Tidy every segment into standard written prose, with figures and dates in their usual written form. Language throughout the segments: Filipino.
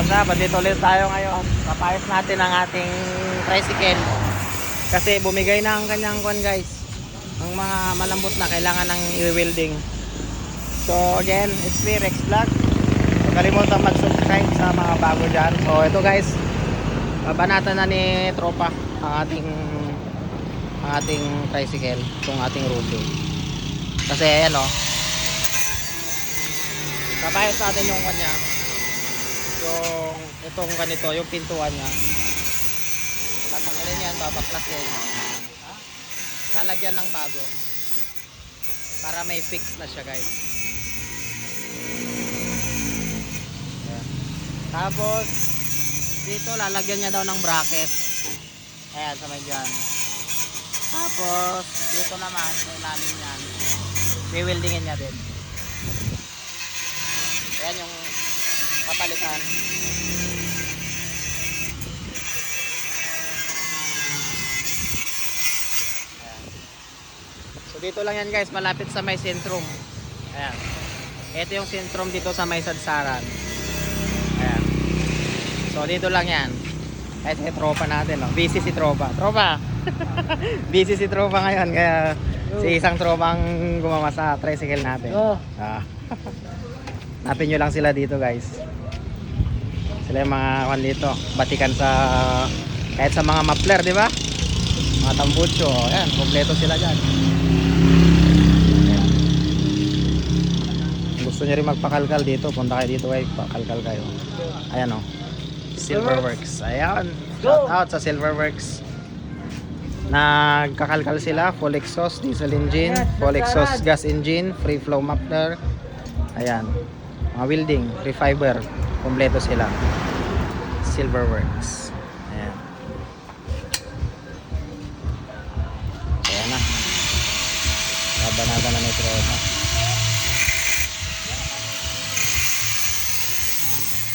what's up? Dito ulit tayo ngayon. Papayos natin ang ating tricycle. Kasi bumigay na ang kanyang kwan guys. Ang mga malambot na kailangan ng i-welding. So again, it's me Rex Vlog. Huwag kalimutan mag-subscribe sa mga bago dyan. So ito guys, babanatan na ni Tropa ang ating tricycle, itong ating Rudo. Kasi ayan o, papayos natin yung kanya, yung itong ganito, yung pintuan niya. Tatanggalin yan, babaklasin, lalagyan ng bago para may fix na siya guys. Ayan. Tapos dito lalagyan niya daw ng bracket, ayan sa may dyan. Tapos dito naman sa ilalim niyan i-weldingin niya din. Ayan yung papalitan. Ayan. So dito lang yan guys, malapit sa may sentrum. Ayan. Ito yung sentrum dito sa may Sadsaran. Ayan. So dito lang yan. Kahit may tropa natin, no? Busy si Tropa. Tropa! Busy si Tropa ngayon, kaya si isang tropang gumama sa tricycle natin. Hanapin nyo lang sila dito guys. Sila yung mga kan dito, batikan sa kahit sa mga muffler, di ba? Mga tambucho, ayan, kompleto sila dyan. Ayan. Gusto nyo rin magpakalkal dito, punta kayo dito guys, pakalkal kayo. Ayan o, Silverworks. Ayan, shout out sa Silverworks. Nagkakalkal sila, full exhaust diesel engine, full exhaust gas engine, free flow muffler. Ayan, mga welding, free fiber, kompleto sila. Silverworks. Ayan. Ayan na, babanatan na ni Tropa.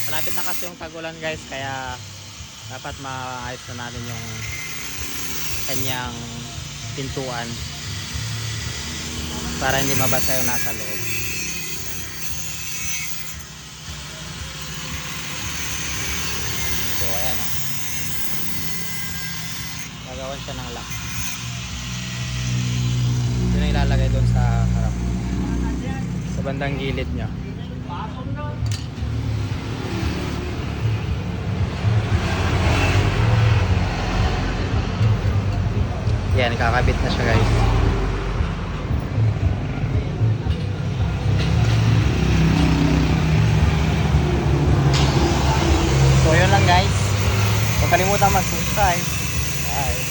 Malapit na kasi yung tagulan guys, kaya dapat maayos na natin yung kanyang pintuan para hindi mabasa yung nasa loob. So ayan o, gagawan siya ng lock. Ito na ilalagay doon sa harap, sa bandang gilid nya. Yan, kakabit na siya guys. So yun lang guys. Huwag kalimutan mag-subscribe. Bye.